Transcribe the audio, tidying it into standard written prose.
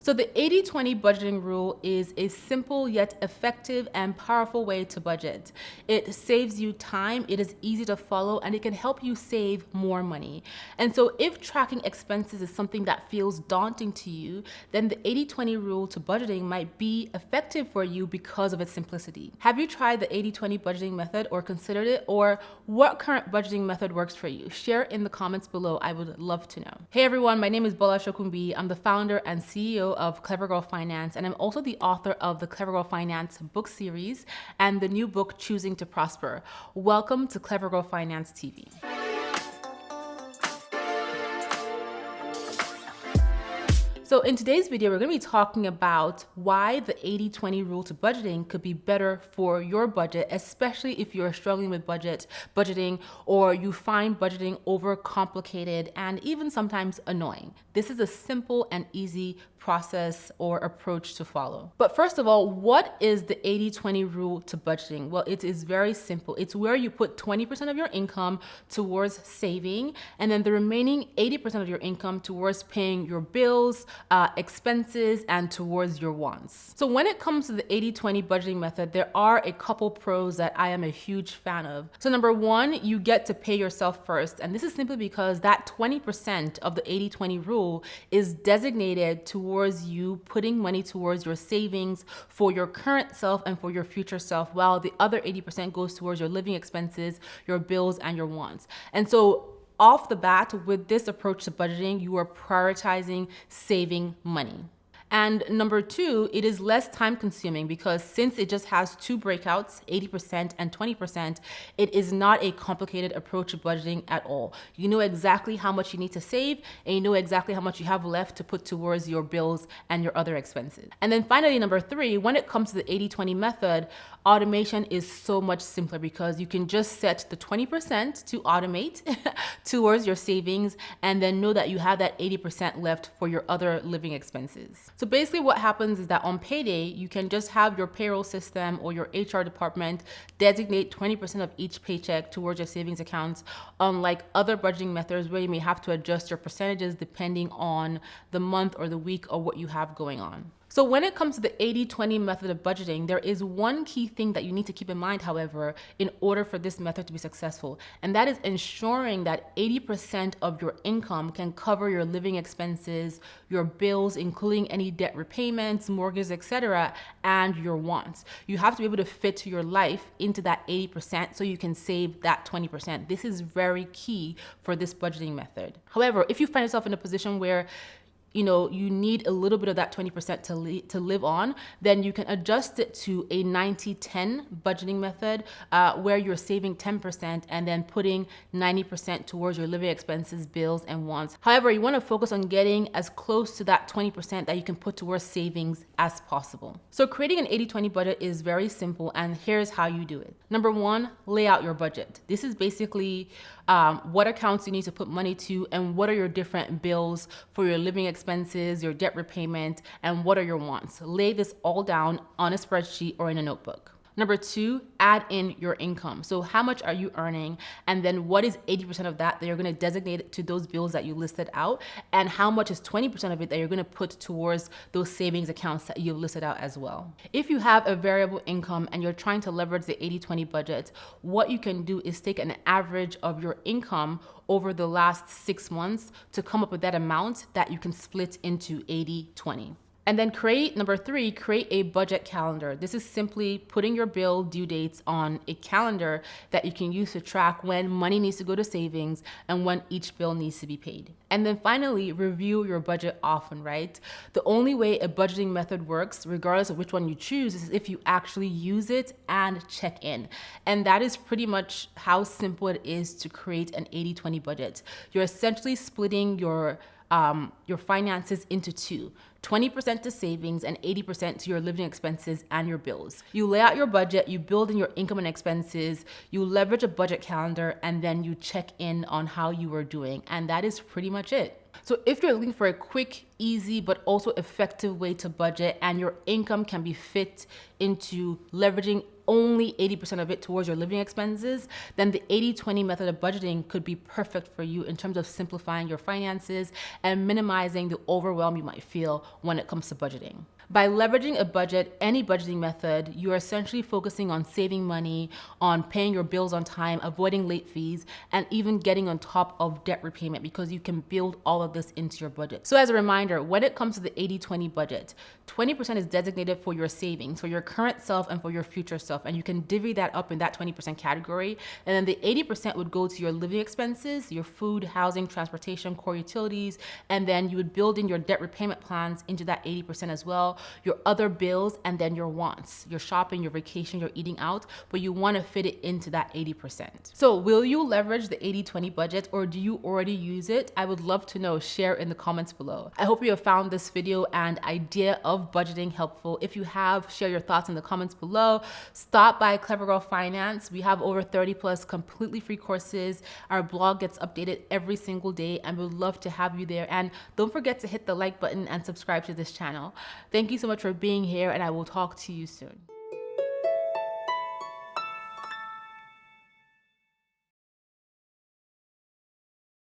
So the 80-20 budgeting rule is a simple yet effective and powerful way to budget. It saves you time, it is easy to follow, and it can help you save more money. And so if tracking expenses is something that feels daunting to you, then the 80-20 rule to budgeting might be effective for you because of its simplicity. Have you tried the 80-20 budgeting method or considered it? Or what current budgeting method works for you? Share in the comments below. I would love to know. Hey everyone, my name is Bola Shokumbi. I'm the founder and CEO of Clever Girl Finance, and I'm also the author of the Clever Girl Finance book series and the new book, Choosing to Prosper. Welcome to Clever Girl Finance TV. So in today's video, we're going to be talking about why the 80-20 rule to budgeting could be better for your budget, especially if you're struggling with budgeting, or you find budgeting overcomplicated and even sometimes annoying. This is a simple and easy process or approach to follow. But first of all, what is the 80-20 rule to budgeting? Well, it is very simple. It's where you put 20% of your income towards saving, and then the remaining 80% of your income towards paying your bills, expenses, and towards your wants. So when it comes to the 80-20 budgeting method, there are a couple pros that I am a huge fan of. So number one, you get to pay yourself first. And this is simply because that 20% of the 80-20 rule is designated towards you putting money towards your savings for your current self and for your future self, while the other 80% goes towards your living expenses, your bills, and your wants. And so off the bat, with this approach to budgeting, you are prioritizing saving money. And number two, it is less time consuming because since it just has two breakouts, 80% and 20%, it is not a complicated approach to budgeting at all. You know exactly how much you need to save, and you know exactly how much you have left to put towards your bills and your other expenses. And then finally, number three, when it comes to the 80-20 method, automation is so much simpler because you can just set the 20% to automate towards your savings and then know that you have that 80% left for your other living expenses. So basically what happens is that on payday, you can just have your payroll system or your HR department designate 20% of each paycheck towards your savings accounts, unlike other budgeting methods where you may have to adjust your percentages depending on the month or the week or what you have going on. So when it comes to the 80-20 method of budgeting, there is one key thing that you need to keep in mind, however, in order for this method to be successful, and that is ensuring that 80% of your income can cover your living expenses, your bills, including any debt repayments, mortgages, etc., and your wants. You have to be able to fit your life into that 80% so you can save that 20%. This is very key for this budgeting method. However, if you find yourself in a position where you need a little bit of that 20% to live on, then you can adjust it to a 90-10 budgeting method where you're saving 10% and then putting 90% towards your living expenses, bills, and wants. However, you want to focus on getting as close to that 20% that you can put towards savings as possible. So creating an 80-20 budget is very simple, and here's how you do it. Number one, lay out your budget. This is basically what accounts you need to put money to and what are your different bills for your living expenses, your debt repayment, and what are your wants. Lay this all down on a spreadsheet or in a notebook. Number two, add in your income. So how much are you earning? And then what is 80% of that you're going to designate to those bills that you listed out? And how much is 20% of it that you're going to put towards those savings accounts that you've listed out as well? If you have a variable income and you're trying to leverage the 80-20 budget, what you can do is take an average of your income over the last 6 months to come up with that amount that you can split into 80-20. And then number three, create a budget calendar. This is simply putting your bill due dates on a calendar that you can use to track when money needs to go to savings and when each bill needs to be paid. And then finally, review your budget often, right? The only way a budgeting method works, regardless of which one you choose, is if you actually use it and check in. And that is pretty much how simple it is to create an 80-20 budget. You're essentially splitting your finances into two. 20% to savings and 80% to your living expenses and your bills. You lay out your budget, you build in your income and expenses, you leverage a budget calendar, and then you check in on how you are doing. And that is pretty much it. So if you're looking for a quick, easy, but also effective way to budget and your income can be fit into leveraging only 80% of it towards your living expenses, then the 80-20 method of budgeting could be perfect for you in terms of simplifying your finances and minimizing the overwhelm you might feel when it comes to budgeting. By leveraging a budget, any budgeting method, you are essentially focusing on saving money, on paying your bills on time, avoiding late fees, and even getting on top of debt repayment, because you can build all of this into your budget. So as a reminder, when it comes to the 80-20 budget, 20% is designated for your savings, for your current self and for your future self. And you can divvy that up in that 20% category. And then the 80% would go to your living expenses, your food, housing, transportation, core utilities. And then you would build in your debt repayment plans into that 80% as well, your other bills, and then your wants, your shopping, your vacation, your eating out, but you want to fit it into that 80%. So will you leverage the 80-20 budget, or do you already use it? I would love to know. Share in the comments below. I hope you have found this video and idea of budgeting helpful. If you have, share your thoughts in the comments below. Stop by Clever Girl Finance. We have over 30+ completely free courses. Our blog gets updated every single day, and we would love to have you there. And don't forget to hit the like button and subscribe to this channel. Thank you so much for being here, and I will talk to you soon.